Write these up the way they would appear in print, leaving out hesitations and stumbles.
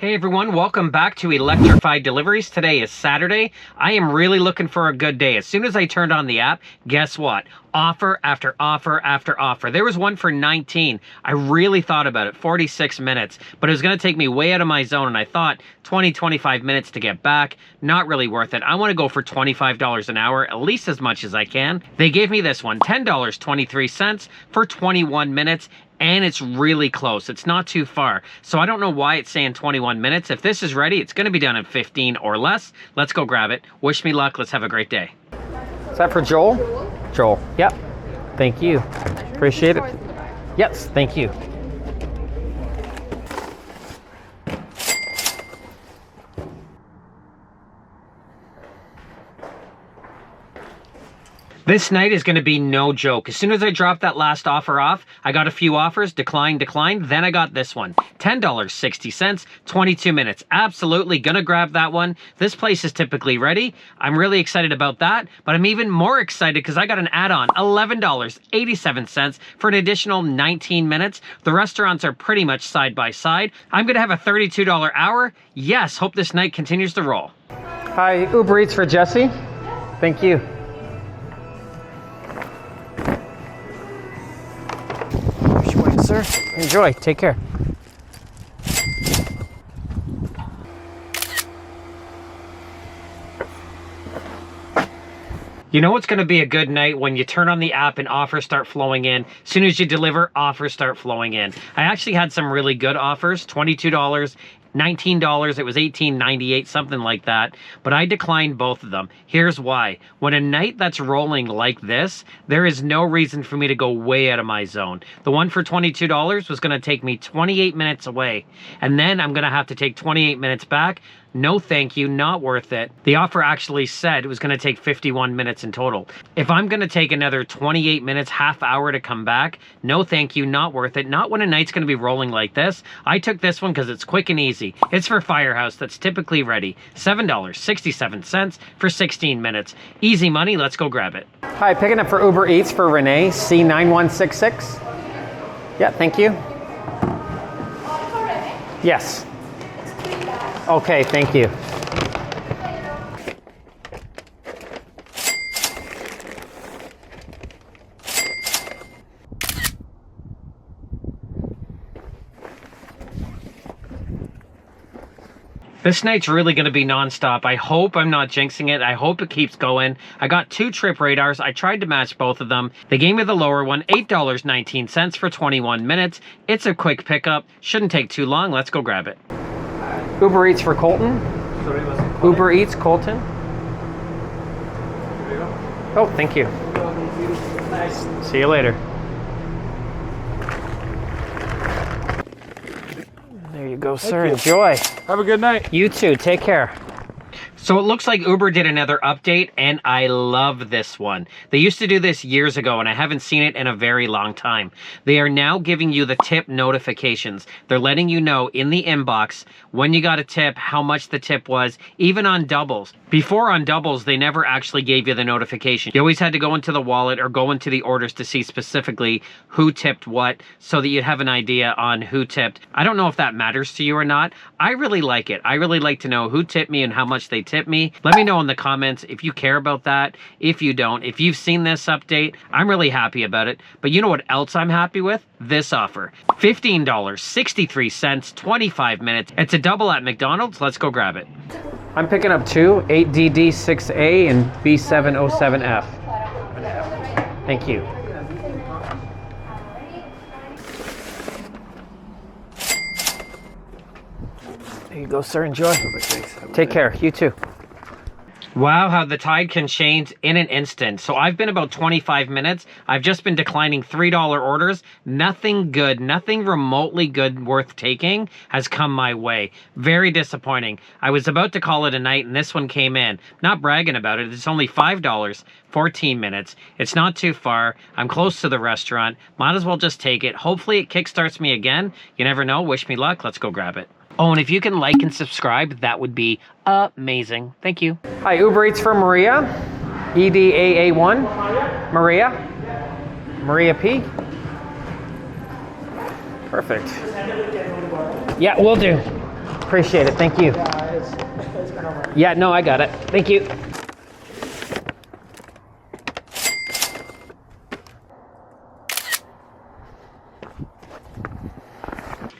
Hey everyone, welcome back to Electrified Deliveries. Today is Saturday. I am really looking for a good day. As soon as I turned on the app, guess what? Offer after offer after offer. There was one for 19. I really thought about it, 46 minutes, but it was going to take me way out of my zone, and I thought 25 minutes to get back, not really worth it. I want to go for $25 an hour, at least as much as I can. They gave me this one, $10.23 for 21 minutes. And it's really close. It's not too far. So I don't know why it's saying 21 minutes. If this is ready, it's going to be done in 15 or less. Let's go grab it. Wish me luck. Let's have a great day. Is that for Joel? Joel. Yep. Thank you. Appreciate it. Yes, thank you. This night is going to be no joke. As soon as I dropped that last offer off, I got a few offers, declined, then I got this one. $10.60, 22 minutes. Absolutely going to grab that one. This place is typically ready. I'm really excited about that, but I'm even more excited because I got an add-on, $11.87 for an additional 19 minutes. The restaurants are pretty much side by side. I'm going to have a $32 hour. Yes, hope this night continues to roll. Hi, Uber Eats for Jesse. Thank you. Sir, enjoy. Take care. You know it's going to be a good night when you turn on the app and offers start flowing in. As soon as you deliver, offers start flowing in. I actually had some really good offers, $22, $19, it was $18.98, something like that, but I declined both of them. Here's why. When a night that's rolling like this, there is no reason for me to go way out of my zone. The one for $22 was going to take me 28 minutes away, and then I'm going to have to take 28 minutes back. No thank you, not worth it. The offer actually said it was going to take 51 minutes in total. If I'm going to take another 28 minutes, half hour to come back, no thank you, not worth it. Not when a night's going to be rolling like this. I took this one because it's quick and easy. It's for Firehouse that's typically ready. $7.67 for 16 minutes. Easy money, let's go grab it. Hi, picking up for Uber Eats for Renee, C9166. Yeah, thank you. Yes. Okay, thank you. This night's really going to be nonstop. I hope I'm not jinxing it. I hope it keeps going. I got 2 trip radars. I tried to match both of them. They gave me the lower one, $8.19 for 21 minutes. It's a quick pickup. Shouldn't take too long. Let's go grab it. Uber Eats for Colton. Sorry, Uber Eats, Colton. Oh, thank you. Nice. See you later. There you go, sir. Enjoy. Have a good night. You too. Take care. So it looks like Uber did another update, and I love this one. They used to do this years ago, and I haven't seen it in a very long time. They are now giving you the tip notifications. They're letting you know in the inbox when you got a tip, how much the tip was, even on doubles. Before on doubles, they never actually gave you the notification. You always had to go into the wallet or go into the orders to see specifically who tipped what so that you'd have an idea on who tipped. I don't know if that matters to you or not. I really like it. I really like to know who tipped me and how much they tip me. Let me know in the comments if you care about that. If you don't, if you've seen this update, I'm really happy about it. But you know what else I'm happy with? This offer. $15.63, 25 minutes. It's a double at McDonald's. Let's go grab it. I'm picking up 2, 8DD6A and B707F. Thank you. There you go, sir. Enjoy. Take care. You too. Wow, how the tide can change in an instant. So I've been about 25 minutes. I've just been declining $3 orders. Nothing good, nothing remotely good worth taking has come my way. Very disappointing. I was about to call it a night and this one came in. Not bragging about it. It's only $5, 14 minutes. It's not too far. I'm close to the restaurant. Might as well just take it. Hopefully it kickstarts me again. You never know. Wish me luck. Let's go grab it. Oh, and if you can like and subscribe, that would be amazing. Thank you. Hi, Uber Eats for Maria. EDAA1. Maria P. Perfect. Yeah, will do. Appreciate it. Thank you. Yeah, no, I got it. Thank you.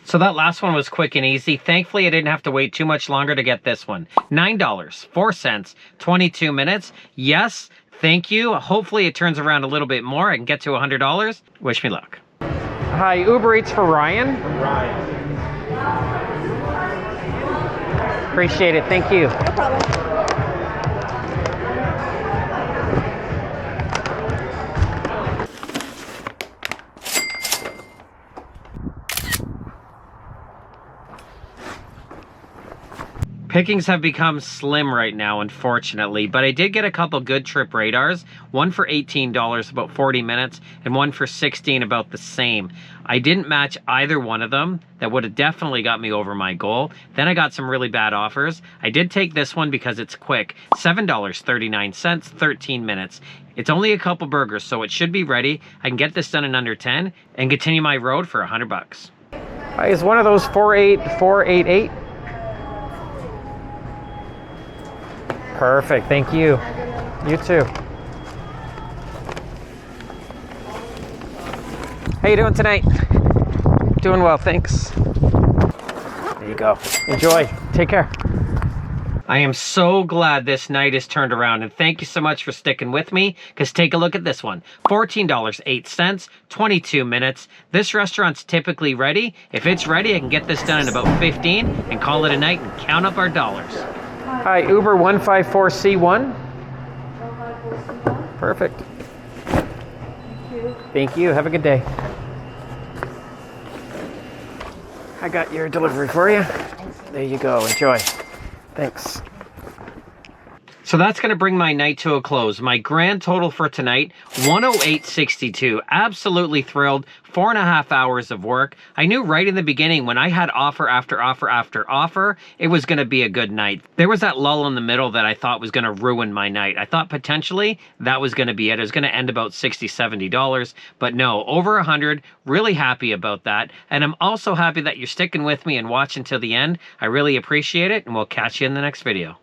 So that last one was quick and easy. Thankfully, I didn't have to wait too much longer to get this one. $9.04, 22 minutes. Yes, thank you. Hopefully it turns around a little bit more. I can get to $100. Wish me luck. Hi, Uber Eats for Ryan. Ryan. Appreciate it. Thank you. No problem. Pickings have become slim right now, unfortunately, but I did get a couple good trip radars. One for $18, about 40 minutes, and one for $16, about the same. I didn't match either one of them. That would have definitely got me over my goal. Then I got some really bad offers. I did take this one because it's quick. $7.39, 13 minutes. It's only a couple burgers, so it should be ready. I can get this done in under 10 and continue my road for $100. Is one of those 48488? Perfect, thank you. You too. How you doing tonight? Doing well, thanks. There you go. Enjoy. Take care. I am so glad this night is turned around, and thank you so much for sticking with me, because take a look at this one. $14.08, 22 minutes. This restaurant's typically ready. If it's ready, I can get this done in about 15 and call it a night and count up our dollars. Hi, Uber 154C1. 154C1. Perfect. Thank you. Thank you. Have a good day. I got your delivery for you. There you go. Enjoy. Thanks. So that's going to bring my night to a close. My grand total for tonight, $108.62. Absolutely thrilled. 4.5 hours of work. I knew right in the beginning when I had offer after offer after offer, it was going to be a good night. There was that lull in the middle that I thought was going to ruin my night. I thought potentially that was going to be it. It was going to end about $60, $70, but no, over 100. Really happy about that. And I'm also happy that you're sticking with me and watching till the end. I really appreciate it, and we'll catch you in the next video.